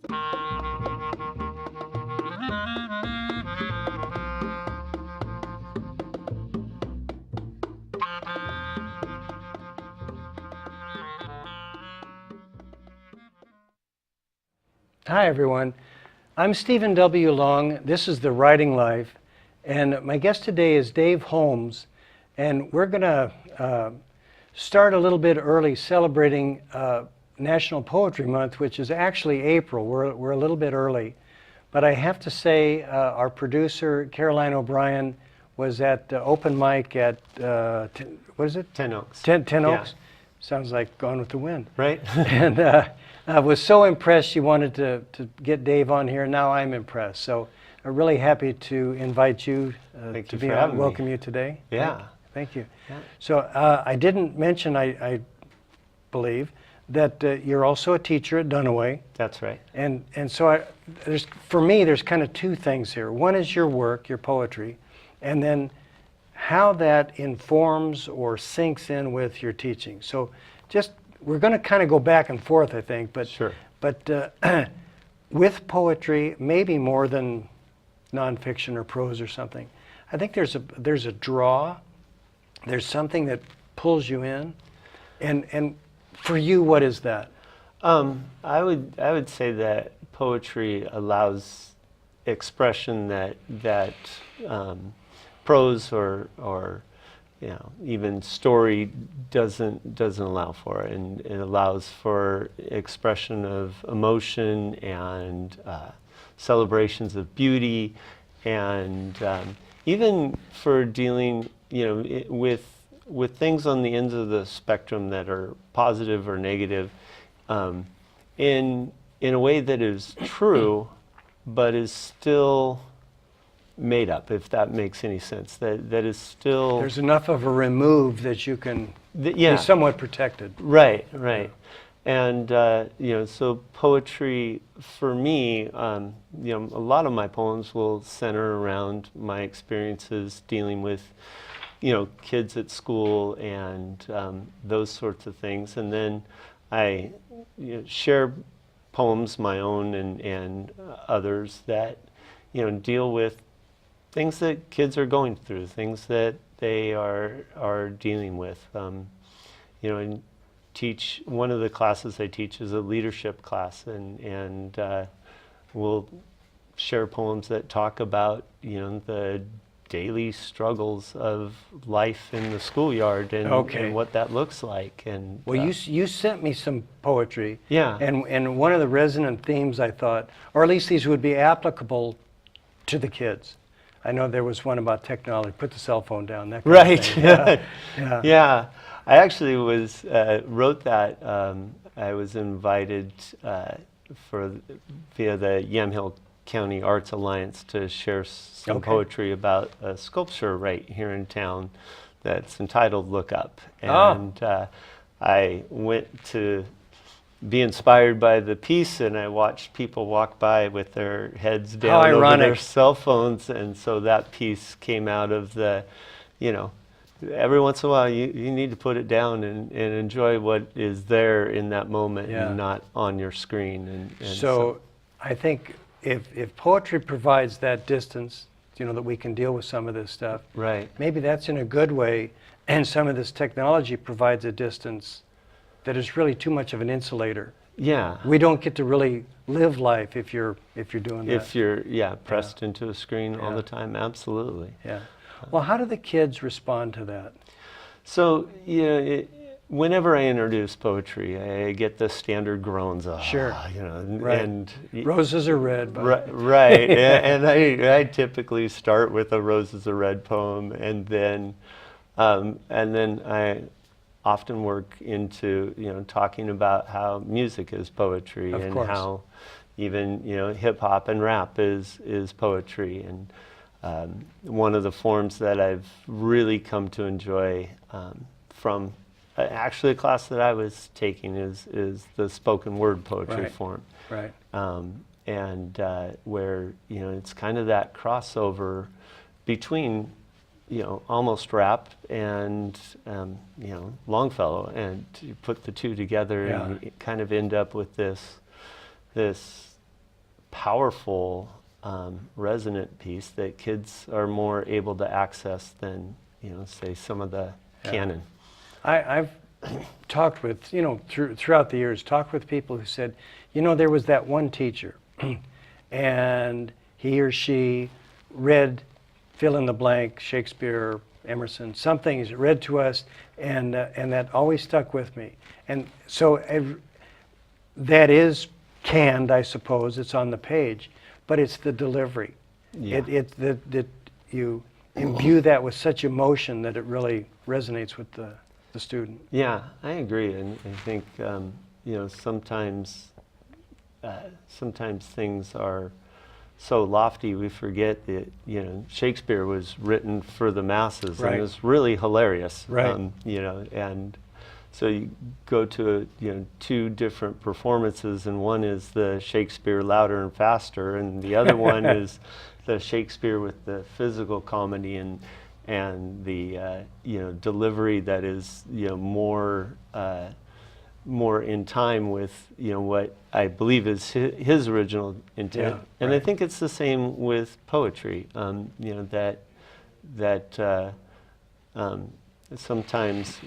Hi, everyone. I'm Stephen W. Long. This is The Writing Life, and my guest today is Dave Holmes, and we're going to start a little bit early celebrating National Poetry Month, which is actually April. We're a little bit early, but I have to say our producer, Caroline O'Brien, was at open mic at, what is it? 10 Oaks. 10 Yeah. Oaks? Sounds like Gone with the Wind. Right. And I was so impressed she wanted to get Dave on here. Now I'm impressed. So I'm really happy to invite you to be on, welcome you today. Yeah. Thank you. Yeah. So I didn't mention, I believe, that you're also a teacher at Dunaway. That's right. And so for me, there's kind of two things here. One is your work, your poetry, and then how that informs or sinks in with your teaching. So we're going to kind of go back and forth, I think, but Sure. But with poetry, maybe more than nonfiction or prose or something, I think there's a draw. There's something that pulls you in, and for you, what is that? I would say that poetry allows expression that prose or even story doesn't allow for, and it allows for expression of emotion and celebrations of beauty, and even for dealing with things on the ends of the spectrum that are positive or negative, in a way that is true, but is still made up, if that makes any sense. That is still... There's enough of a remove that you can be somewhat protected. Right. And, so poetry, for me, a lot of my poems will center around my experiences dealing with, kids at school and those sorts of things. And then I share poems, my own and others, that, deal with things that kids are going through, things that they are dealing with. And teach, one of the classes I teach is a leadership class, and we'll share poems that talk about, the daily struggles of life in the schoolyard and what that looks like. And well, you sent me some poetry. Yeah. And one of the resonant themes, I thought, or at least these would be applicable to the kids. I know there was one about technology, put the cell phone down, that kind of thing. Yeah. I actually wrote that. I was invited via the Yamhill County Arts Alliance to share some poetry about a sculpture right here in town that's entitled Look Up. And I went to be inspired by the piece, and I watched people walk by with their heads down over their cell phones, and so that piece came out of the, every once in a while you need to put it down and enjoy what is there in that moment and not on your screen. And so I think if poetry provides that distance, that we can deal with some of this stuff, right? Maybe that's in a good way, and some of this technology provides a distance that is really too much of an insulator. Yeah. We don't get to really live life if you're doing that. If you're pressed into a screen all the time, absolutely. Yeah. Well, how do the kids respond to that? So whenever I introduce poetry, I get the standard groans. Sure. Right. And roses are red. Right. And I typically start with a Roses Are Red poem, and then I often work into talking about how music is poetry, and how even hip hop and rap is poetry. And one of the forms that I've really come to enjoy from actually a class that I was taking is the spoken word poetry form. Right. And where it's kind of that crossover between almost rap and Longfellow, and you put the two together and you kind of end up with this powerful, resonant piece that kids are more able to access than, say some of the canon. I've talked with, throughout the years, talked with people who said, there was that one teacher, and he or she read fill in the blank, Shakespeare, Emerson, something is read to us, and that always stuck with me. And so that is canned, I suppose. It's on the page, but it's the delivery. Yeah. That you imbue that with such emotion that it really resonates with the student. Yeah, I agree, and I think sometimes things are so lofty we forget that Shakespeare was written for the masses, Right. and it's really hilarious. Right. And so you go to two different performances, and one is the Shakespeare louder and faster, and the other one is the Shakespeare with the physical comedy and the delivery that is more in time with what I believe is his original intent. Yeah, and right. I think it's the same with poetry. That sometimes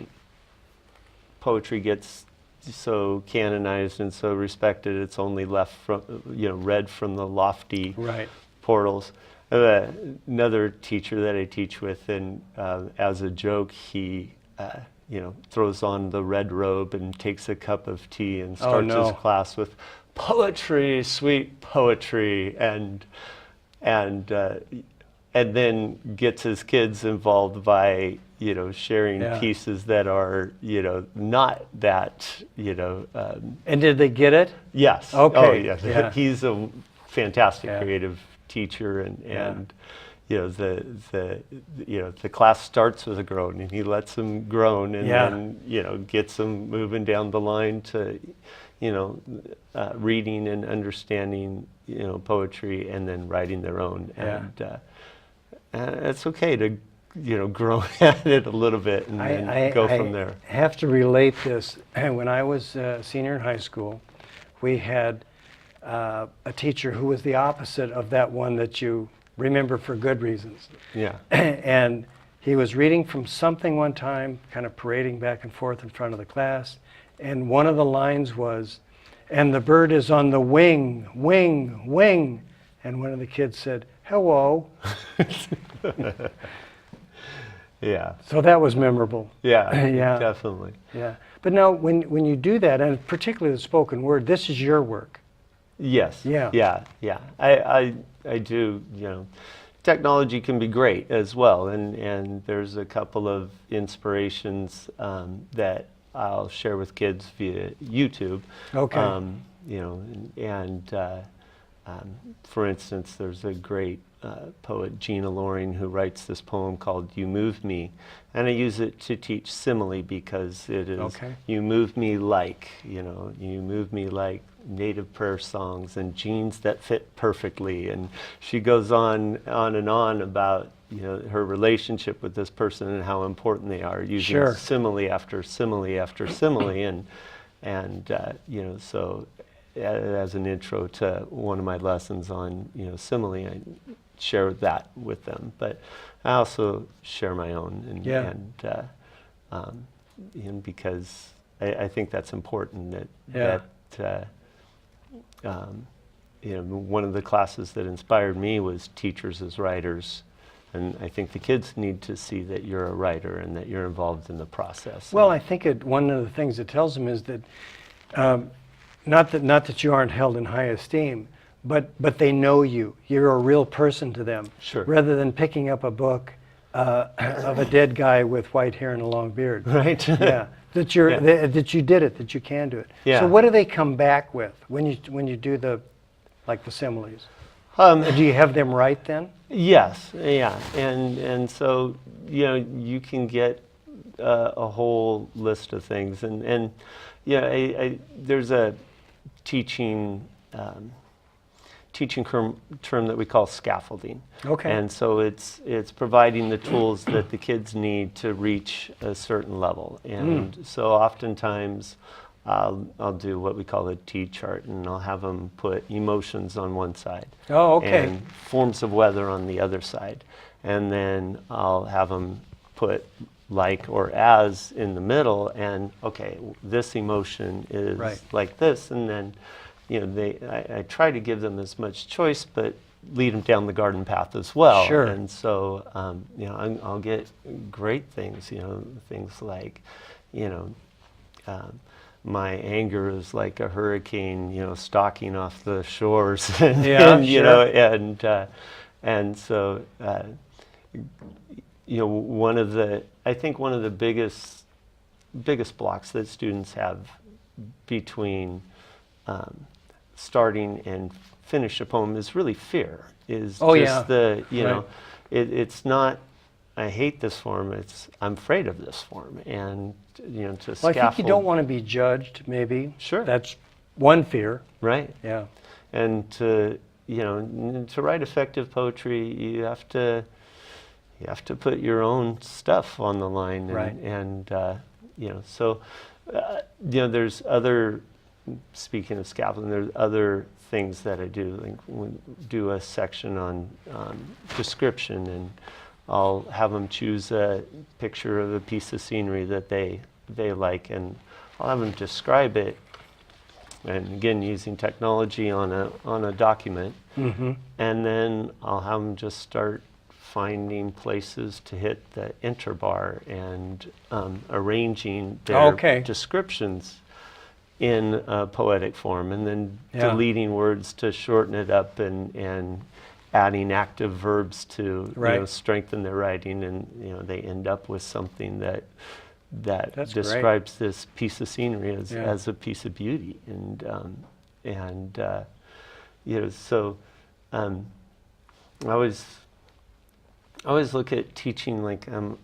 poetry gets so canonized and so respected, it's only left from read from the lofty Right. portals. I have another teacher that I teach with, and as a joke, he throws on the red robe and takes a cup of tea and starts no. his class with poetry, sweet poetry, and then gets his kids involved by sharing Yeah. pieces that are not that And did they get it? yes. Okay. Oh yes. Yeah. He's a fantastic Yeah. creative teacher, and Yeah. the class starts with a groan, and he lets them groan, and Yeah. then gets them moving down the line to reading and understanding poetry, and then writing their own. Yeah. And it's okay to groan at it a little bit, and then go from there. I have to relate this. When I was a senior in high school, we had a teacher who was the opposite of that one that you remember for good reasons. Yeah. And he was reading from something one time, kind of parading back and forth in front of the class, and one of the lines was, "And the bird is on the wing, wing, wing." And one of the kids said, "Hello." Yeah. So that was memorable. Yeah. Yeah. Definitely. Yeah. But now when you do that, and particularly the spoken word, this is your work. Yes. Yeah. Yeah. I do. Technology can be great as well, and there's a couple of inspirations that I'll share with kids via YouTube. Okay. For instance, there's a great poet, Gina Loring, who writes this poem called "You Move Me," and I use it to teach simile because it is Okay. you move me like, you move me like native prayer songs and jeans that fit perfectly. And she goes on and on about her relationship with this person and how important they are, using Sure. simile after simile after simile, and so as an intro to one of my lessons on simile, I share that with them, but I also share my own, and because I think that's important that one of the classes that inspired me was teachers as writers, and I think the kids need to see that you're a writer and that you're involved in the process. Well, I think one of the things it tells them is that not that you aren't held in high esteem, but they know you. You're a real person to them. Sure. Rather than picking up a book of a dead guy with white hair and a long beard. Right. Yeah. That you're Yeah. that you did it, that you can do it. Yeah. So what do they come back with when you do the similes? Do you have them write then? Yes, yeah, and so you can get a whole list of things, and there's a teaching term that we call scaffolding. Okay. And so it's providing the tools that the kids need to reach a certain level, and so oftentimes I'll do what we call a T chart, and I'll have them put emotions on one side. Oh, okay. And forms of weather on the other side. And then I'll have them put like or as in the middle, and okay, this emotion is Right. like this, and then, I try to give them as much choice, but lead them down the garden path as well. Sure. And so, I'll get great things, things like, my anger is like a hurricane, stalking off the shores, and, Yeah, and and so, I think one of the biggest blocks that students have between starting and finish a poem is really fear. Oh, Just yeah. Right. it's not, I hate this form. It's, I'm afraid of this form, and to Well, I scaffold. think you don't want to be judged, maybe. Sure. That's one fear. Right. Yeah. And to write effective poetry, you have to put your own stuff on the line, and, Right. there's other, speaking of scaffolding, there's other things that I do, like do a section on description, and I'll have them choose a picture of a piece of scenery that they like, and I'll have them describe it, and again using technology on a document, Mm-hmm. and then I'll have them just start finding places to hit the enter bar and arranging their Okay. descriptions in a poetic form, and then Yeah. deleting words to shorten it up, and adding active verbs to Right. strengthen their writing, and they end up with something that That's great. describes this piece of scenery as, Yeah. as a piece of beauty, so I always look at teaching like I'm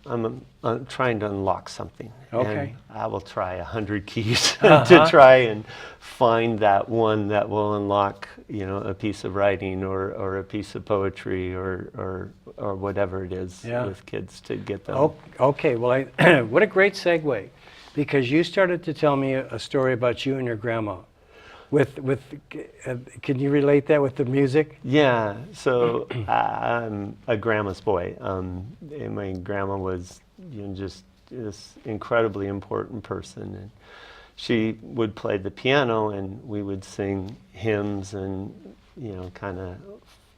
trying to unlock something. Okay. And I will try 100 keys Uh-huh. to try and find that one that will unlock, a piece of writing or a piece of poetry or whatever it is Yeah. with kids to get them. Oh, okay. Well, what a great segue, because you started to tell me a story about you and your grandma. Can you relate that with the music? Yeah, so I'm a grandma's boy. And my grandma was just this incredibly important person, and she would play the piano, and we would sing hymns and kind of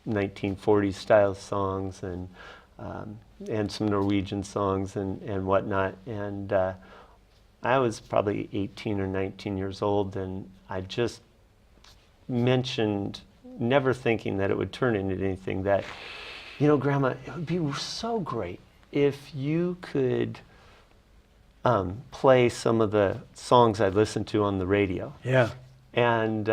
1940s style songs, and some Norwegian songs and whatnot. And I was probably 18 or 19 years old, and I just mentioned, never thinking that it would turn into anything, that, Grandma, it would be so great if you could play some of the songs I listened to on the radio. Yeah. And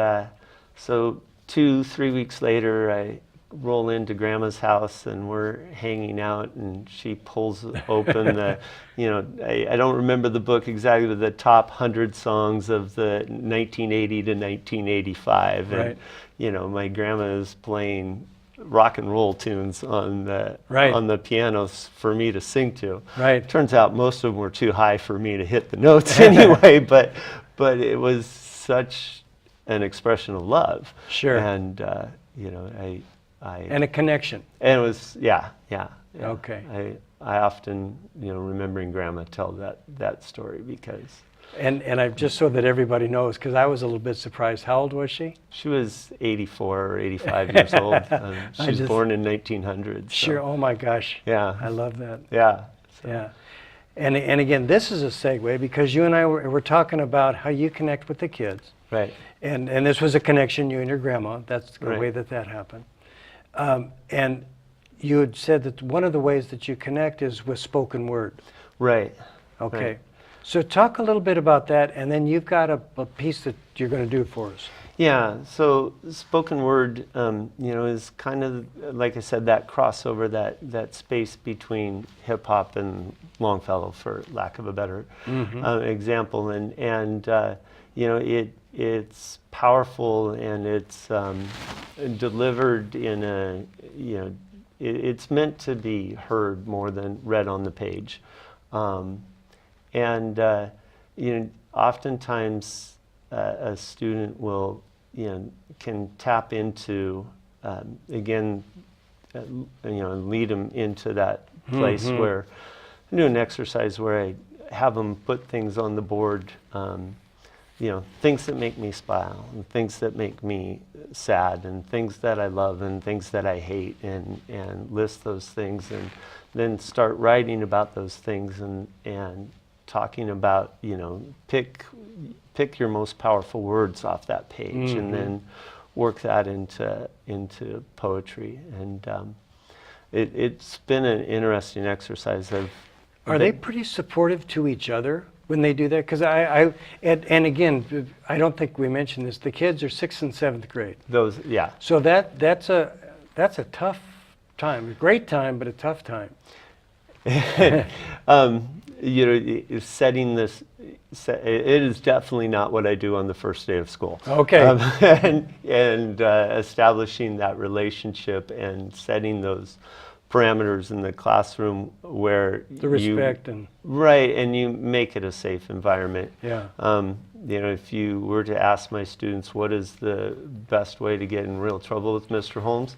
so 2-3 weeks later, I roll into Grandma's house, and we're hanging out, and she pulls open the, I don't remember the book exactly, but the top 100 songs of the 1980 to 1985. Right. And, my grandma is playing rock and roll tunes on the Right. on the pianos for me to sing to. Right. Turns out most of them were too high for me to hit the notes anyway, but it was such an expression of love. Sure. And And a connection. and it was, yeah. Okay. I often, remembering Grandma tell that story, because And I just so that everybody knows, because I was a little bit surprised. How old was she? she was 84 or 85 years old. She was just- born in 1900. So, Sure. Oh my gosh. Yeah. I love that. Yeah. So, Yeah. And again, this is a segue, because you and I were talking about how you connect with the kids. Right. And this was a connection, you and your grandma. That's the Right. way that happened. And you had said that one of the ways that you connect is with spoken word. Right. Okay. Right. So talk a little bit about that, and then you've got a piece that you're going to do for us. Yeah, so spoken word, is kind of, like I said, that crossover, that space between hip hop and Longfellow, for lack of a better example, and it's powerful, and it's delivered in a, it's meant to be heard more than read on the page, oftentimes a student will, can tap into, again, lead them into that place where I do an exercise where I have them put things on the board, things that make me smile, and things that make me sad, and things that I love, and things that I hate, and list those things, and then start writing about those things, and talking about, pick your most powerful words off that page, and then work that into poetry. And it's been an interesting exercise. Are they pretty supportive to each other when they do that? Because and again, I don't think we mentioned this. The kids are 6th and 7th grade. Those, yeah. So that's a tough time. A great time, but a tough time. Setting this, it is definitely not what I do on the first day of school. Okay. And establishing that relationship and setting those parameters in the classroom where The respect and right, and you make it a safe environment. Yeah. If you were to ask my students what is the best way to get in real trouble with Mr. Holmes,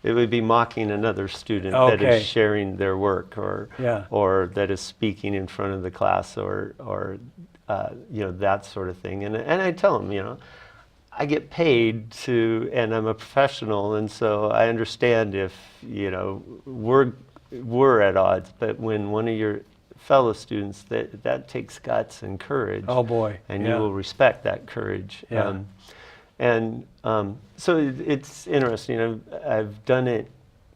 it would be mocking another student that Okay. is sharing their work, or Yeah. or that is speaking in front of the class, or that sort of thing. And I tell them, I get paid to, and I'm a professional, and so I understand if we're at odds. But when one of your fellow students, that takes guts and courage. Oh boy. And Yeah. you will respect that courage. Yeah. So it's interesting. I've done it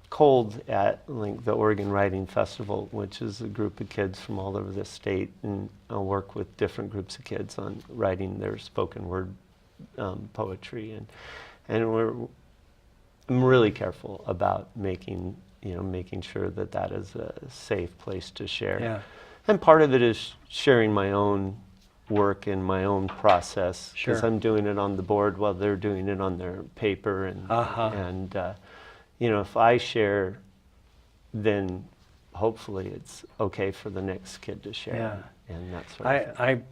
cold at the Oregon Writing Festival, which is a group of kids from all over the state, and I'll work with different groups of kids on writing their spoken word poetry, and I'm really careful about making sure that is a safe place to share. Yeah. And part of it is sharing my own work and my own process, because Sure. I'm doing it on the board while they're doing it on their paper, and if I share, then hopefully it's okay for the next kid to share. Yeah. And that sort of thing. I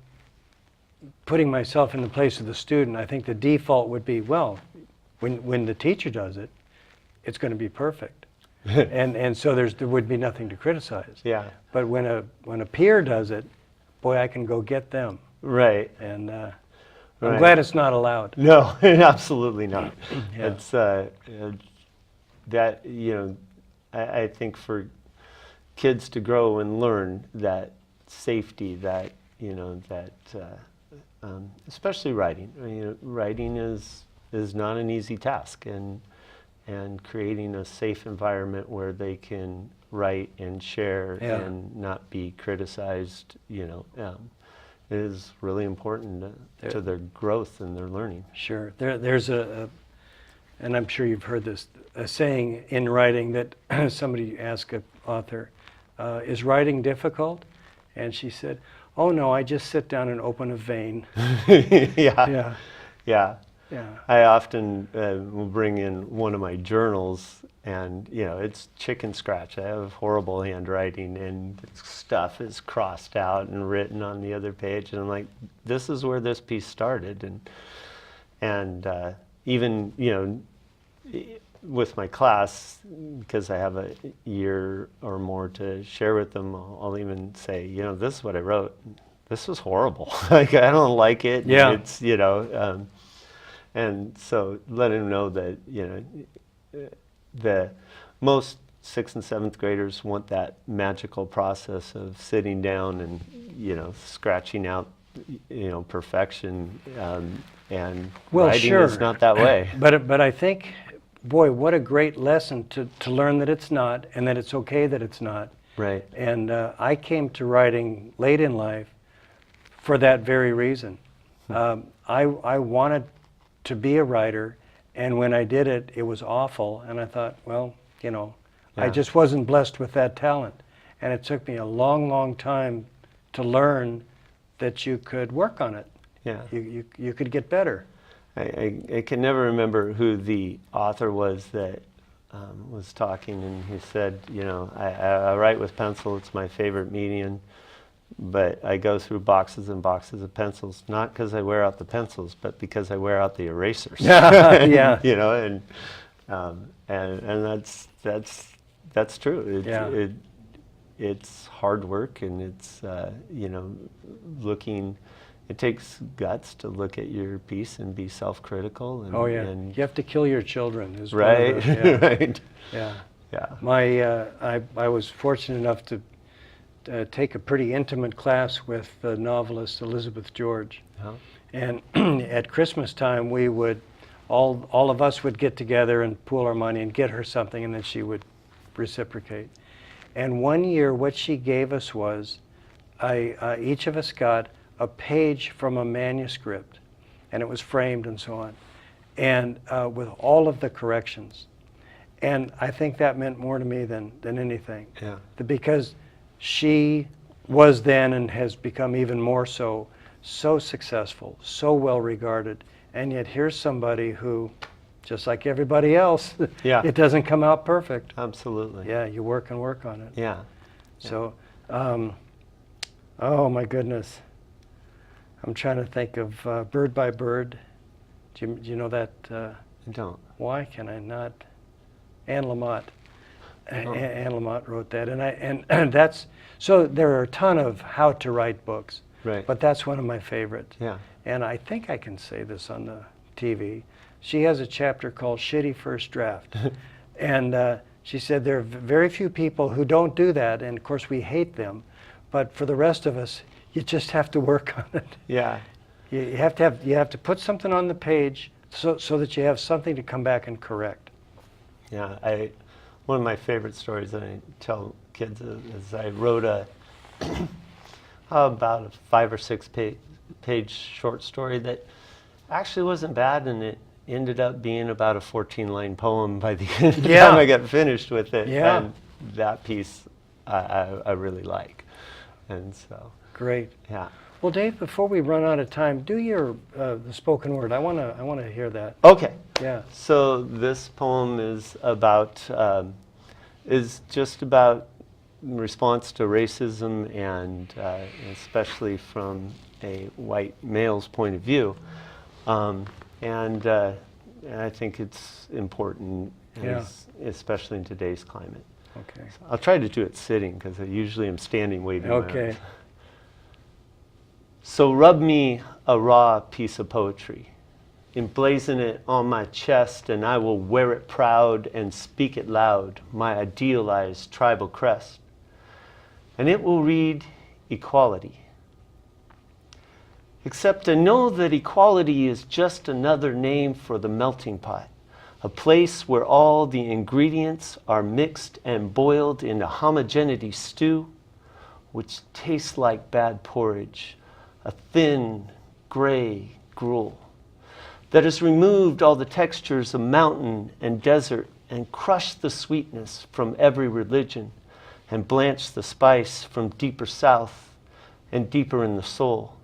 putting myself in the place of the student, I think the default would be, well, when the teacher does it, it's going to be perfect. and so there would be nothing to criticize. Yeah. But when a peer does it, boy, I can go get them. Right. And I'm Right. glad it's not allowed. No, absolutely not. Yeah. It's that I think for kids to grow and learn that safety, that especially writing. Writing is not an easy task, and creating a safe environment where they can write and share Yeah. and not be criticized, is really important to their growth and their learning. Sure. There's and I'm sure you've heard this, a saying in writing that somebody asked an author, is writing difficult? And she said, oh no, I just sit down and open a vein. Yeah. Yeah. I often will bring in one of my journals, and it's chicken scratch. I have horrible handwriting, and stuff is crossed out and written on the other page, and I'm like, this is where this piece started. And even with my class, because I have a year or more to share with them, I'll even say, this is what I wrote. This was horrible. Like, I don't like it. Yeah. It's and so letting them know that the most 6th and 7th graders want that magical process of sitting down and scratching out perfection, and Well, writing sure. is not that way. But I think, boy, what a great lesson to learn that it's not, and that it's okay that it's not. Right. And I came to writing late in life for that very reason. I wanted to be a writer, and when I did it, it was awful. And I thought, well, I Yeah. just wasn't blessed with that talent. And it took me a long, long time to learn that you could work on it. Yeah. You could get better. I can never remember who the author was that was talking, and he said, I write with pencil. It's my favorite medium. but I go through boxes and boxes of pencils, not because I wear out the pencils, but because I wear out the erasers. Yeah. You know, and that's true. Yeah. It's hard work, and it's you know, looking. It takes guts to look at your piece and be self-critical. And, Oh yeah. and You have to kill your children. Is one of right, the- yeah. right, Yeah. yeah. I was fortunate enough to take a pretty intimate class with the novelist Elizabeth George. Uh-huh. And at Christmas time, we would, all of us would get together and pool our money and get her something, and then she would reciprocate. And one year, what she gave us was, each of us got a page from a manuscript, and it was framed and so on, and with all of the corrections. And I think that meant more to me than anything. Yeah. Because she was then, and has become even more so, so successful, so well regarded, and yet here's somebody who, just like everybody else, Yeah. it doesn't come out perfect. Absolutely. Yeah, you work and work on it. Yeah. So, oh my goodness. I'm trying to think of Bird by Bird. Do you know that? I don't. Why can I not? Anne Lamott. Oh. Anne Lamott wrote that, and that's, so there are a ton of how to write books, Right. but that's one of my favorites. Yeah. And I think I can say this on the TV. She has a chapter called Shitty First Draft. And she said there are very few people who don't do that, and of course we hate them, but for the rest of us, you just have to work on it. Yeah. You have to put something on the page so that you have something to come back and correct. Yeah. One of my favorite stories that I tell kids is I wrote about a 5 or 6 page short story that actually wasn't bad, and it ended up being about a 14-line poem by the end of the Yeah. time I got finished with it. Yeah. And that piece I really like. And so, Great. yeah. Well, Dave, before we run out of time, do your the spoken word. I wanna hear that. Okay. Yeah. So this poem is just about response to racism, and especially from a white male's point of view, and I think it's important, Yeah. especially in today's climate. Okay. So I'll try to do it sitting, because I usually am standing waving my Okay. arms. So rub me a raw piece of poetry, emblazon it on my chest, and I will wear it proud and speak it loud, my idealized tribal crest. And it will read equality. Except I know that equality is just another name for the melting pot, a place where all the ingredients are mixed and boiled in a homogeneity stew, which tastes like bad porridge, a thin, gray gruel that has removed all the textures of mountain and desert and crushed the sweetness from every religion and blanched the spice from deeper south and deeper in the soul.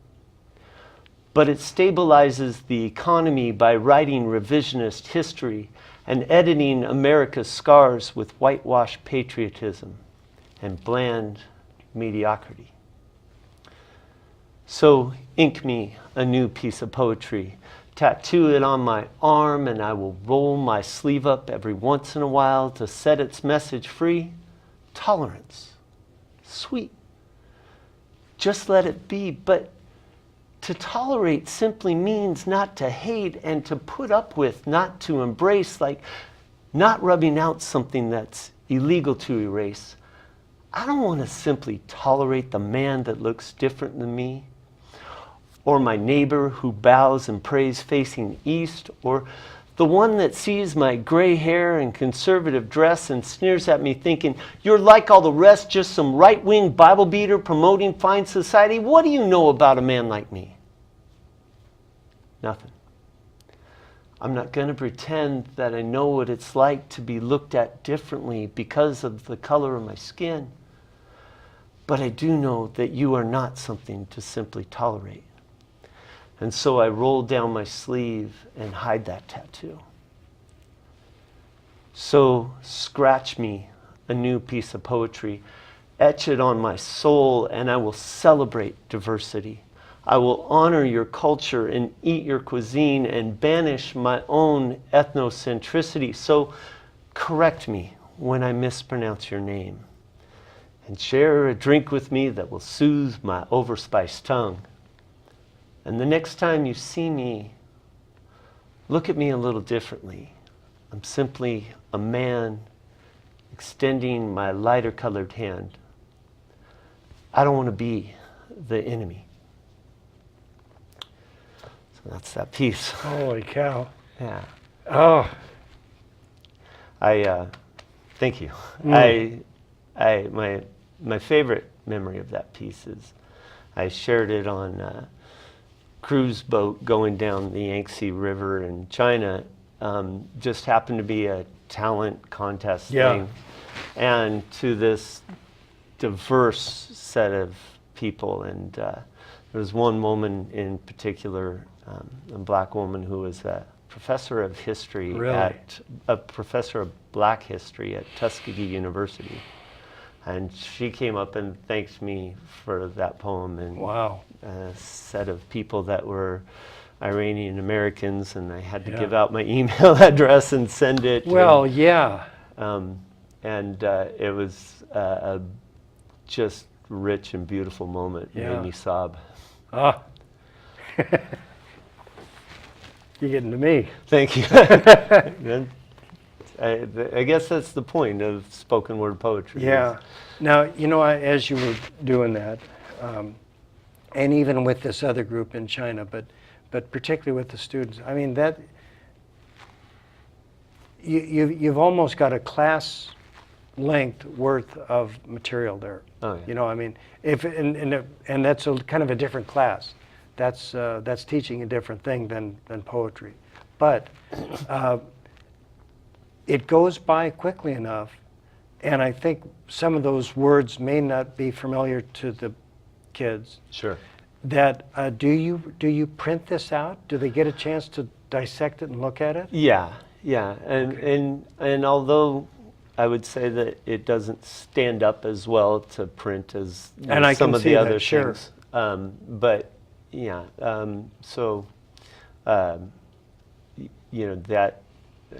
But it stabilizes the economy by writing revisionist history and editing America's scars with whitewashed patriotism and bland mediocrity. So ink me a new piece of poetry, tattoo it on my arm, and I will roll my sleeve up every once in a while to set its message free. Tolerance, sweet, just let it be. But to tolerate simply means not to hate, and to put up with, not to embrace, like not rubbing out something that's illegal to erase. I don't want to simply tolerate the man that looks different than me, or my neighbor who bows and prays facing east, or the one that sees my gray hair and conservative dress and sneers at me thinking, you're like all the rest, just some right-wing Bible beater promoting fine society. What do you know about a man like me? Nothing. I'm not going to pretend that I know what it's like to be looked at differently because of the color of my skin. But I do know that you are not something to simply tolerate. And so I roll down my sleeve and hide that tattoo. So scratch me a new piece of poetry, etch it on my soul, and I will celebrate diversity. I will honor your culture and eat your cuisine and banish my own ethnocentricity. So correct me when I mispronounce your name, and share a drink with me that will soothe my overspiced tongue. And the next time you see me, look at me a little differently. I'm simply a man extending my lighter colored hand. I don't want to be the enemy. So that's that piece. Holy cow. Yeah. Oh, Thank you. My favorite memory of that piece is I shared it on a cruise boat going down the Yangtze River in China. Just happened to be a talent contest thing. And to this diverse set of people. And there was one woman in particular, a black woman who was a professor of history a professor of black history at Tuskegee University. And she came up and thanked me for that poem. And wow. a set of people that were Iranian Americans, and I had to give out my email address and send it. Well, and, yeah. It was a just rich and beautiful moment. It made me sob. Ah. You're getting to me. Thank you. I guess that's the point of spoken word poetry. Yeah. Now, as you were doing that, and even with this other group in China, but particularly with the students, I mean, that you've almost got a class length worth of material there. Oh, yeah. I mean, and that's a kind of a different class. That's teaching a different thing than poetry, but it goes by quickly enough, and I think some of those words may not be familiar to the kids. Sure. That do you print this out? Do they get a chance to dissect it and look at it? Yeah, and although I would say that it doesn't stand up as well to print as some of the other things. But yeah, that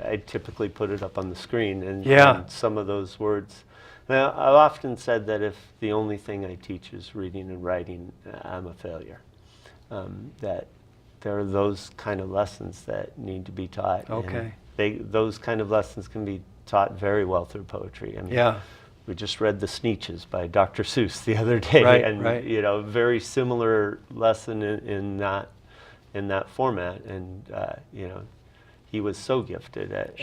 I typically put it up on the screen, and some of those words. Now, I've often said that if the only thing I teach is reading and writing, I'm a failure. That there are those kind of lessons that need to be taught. Okay. And those kind of lessons can be taught very well through poetry. I mean, we just read The Sneetches by Dr. Seuss the other day, and very similar lesson in that format, and he was so gifted at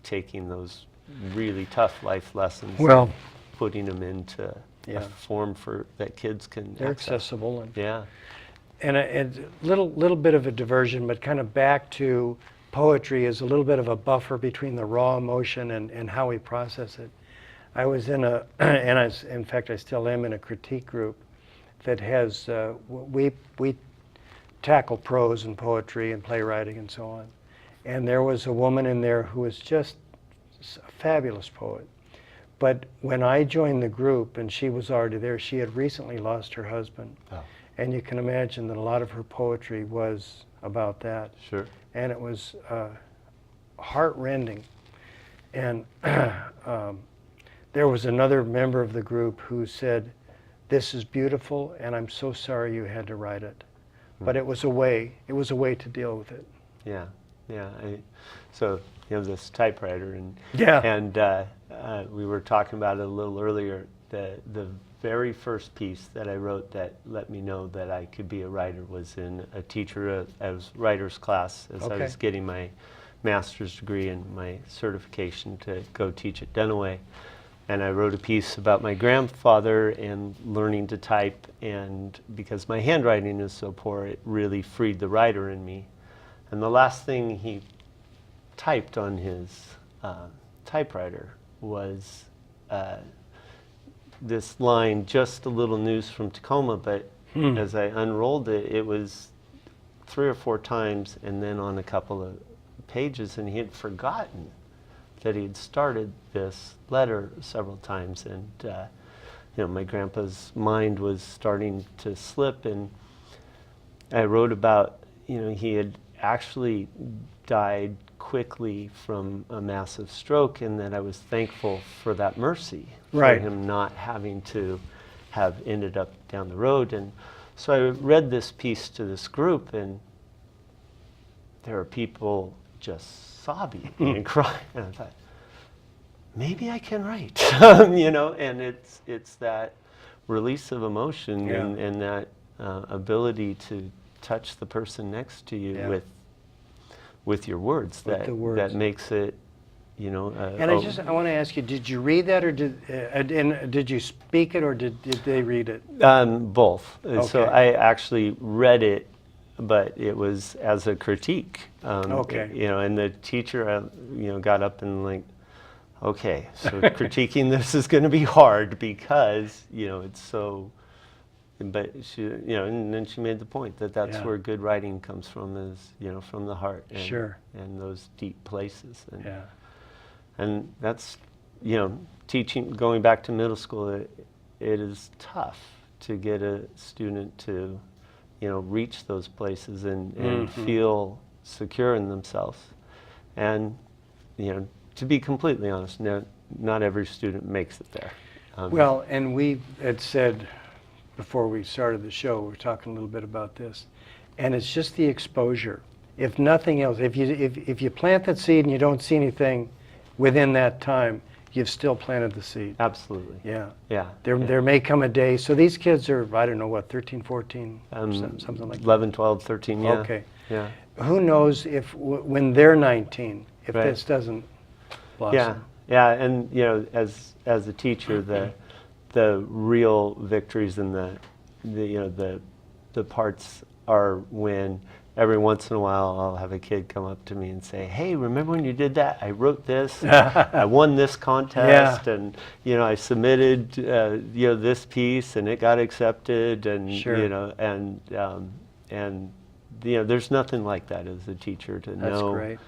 taking those really tough life lessons, and putting them into a form that kids can. They're access. accessible, and a little bit of a diversion, but kind of back to poetry is a little bit of a buffer between the raw emotion and how we process it. I was in in fact I still am in a critique group that has, we tackle prose and poetry and playwriting and so on. And there was a woman in there who was just a fabulous poet. But when I joined the group and she was already there, she had recently lost her husband. Oh. And you can imagine that a lot of her poetry was about that. Sure. And it was heart-rending. And there was another member of the group who said, "This is beautiful, and I'm so sorry you had to write it." But it was a way to deal with it. Yeah. So this typewriter, and we were talking about it a little earlier. The very first piece that I wrote that let me know that I could be a writer was in a teacher as writer's class as I was getting my master's degree and my certification to go teach at Denaway. And I wrote a piece about my grandfather and learning to type, and because my handwriting is so poor, it really freed the writer in me. And the last thing he typed on his typewriter was this line, "Just a little news from Tacoma," but as I unrolled it, it was 3 or 4 times and then on a couple of pages, and he had forgotten that he had started this letter several times. And my grandpa's mind was starting to slip, and I wrote about, he had actually died quickly from a massive stroke, and that I was thankful for that mercy, Right. for him not having to have ended up down the road. And so I read this piece to this group, and there are people just sobbing and crying. And I thought, maybe I can write, and it's that release of emotion, Yeah. and that ability to touch the person next to you Yeah. with your words, With the words. that makes it, And I want to ask you, did you read that, or did you speak it, or did they read it? both. So Okay. I actually read it, but it was as a critique. Okay. And the teacher, got up and like, okay, so critiquing this is going to be hard because, it's so, but she, and then she made the point that that's Yeah. where good writing comes from, is, from the heart. And, Sure. And those deep places. And, Yeah. and that's, teaching, going back to middle school, it is tough to get a student to, reach those places and feel secure in themselves. And, to be completely honest, not every student makes it there. Well, and we had said before we started the show, we were talking a little bit about this, and it's just the exposure. If nothing else, if you plant that seed and you don't see anything within that time, you've still planted the seed. Absolutely. Yeah. Yeah. There may come a day. So these kids are, I don't know, what, 13, 14, something like that. 11, 12, 13, yeah. Okay. Yeah. Who knows if when they're 19, if Right. this doesn't blossom. Yeah. Yeah. And, as a teacher, the real victories and the parts are when every once in a while I'll have a kid come up to me and say, hey, remember when you did that? I wrote this, I won this contest, and, I submitted, this piece, and it got accepted, and, Sure. and there's nothing like that as a teacher to That's know, great.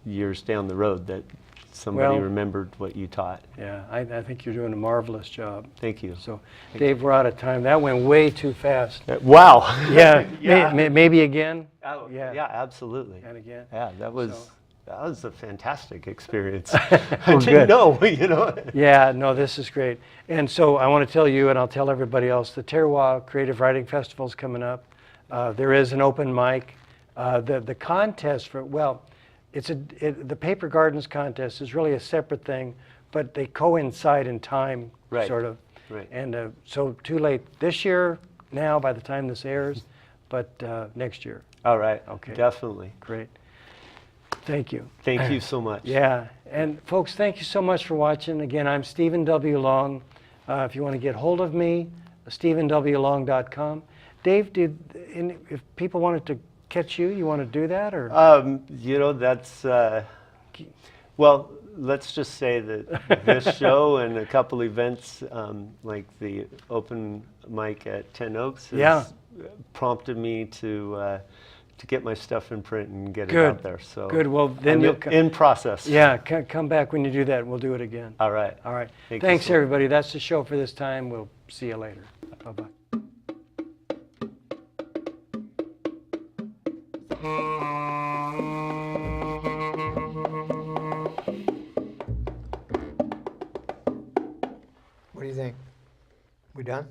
Years down the road that somebody Well, remembered what you taught. Yeah, I think you're doing a marvelous job. Thank you. So, Dave, we're out of time. That went way too fast. Wow. Yeah, Yeah. Maybe again. Oh, Yeah. yeah, absolutely. And again. Yeah, that was So- a fantastic experience. I Well, didn't good. know, Yeah, no, this is great. And so I want to tell you, and I'll tell everybody else, the Terroir Creative Writing Festival is coming up. There is an open mic. The contest for, the Paper Gardens contest is really a separate thing, but they coincide in time, Right. sort of. Right. And so too late this year, now, by the time this airs, but next year. All right. Okay. Definitely. Great. Thank you. Thank you so much. Yeah, and folks, thank you so much for watching. Again, I'm Stephen W. Long. If you want to get hold of me, StephenWLong.com. Dave, if people wanted to catch you, you want to do that, or? That's, well, let's just say that this show and a couple events, like the open mic at Ten Oaks, has prompted me to get my stuff in print and get it out there. So Good. Well, then I'm you'll in process. Yeah, come back when you do that, and we'll do it again. All right. All right. Thank you Thanks, so much. everybody. That's the show for this time. We'll see you later. Bye-bye. What do you think? We done?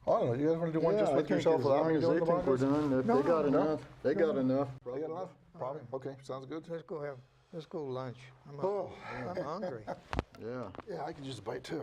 I don't know, you guys wanna do one Yeah, just I with think yourself as without long me as doing they the think we're podcast? done, if No, they got no. enough, they got enough. They got enough? Probably, okay, sounds good. Let's go lunch. Oh. I'm hungry. Yeah. Yeah, I could use a bite too.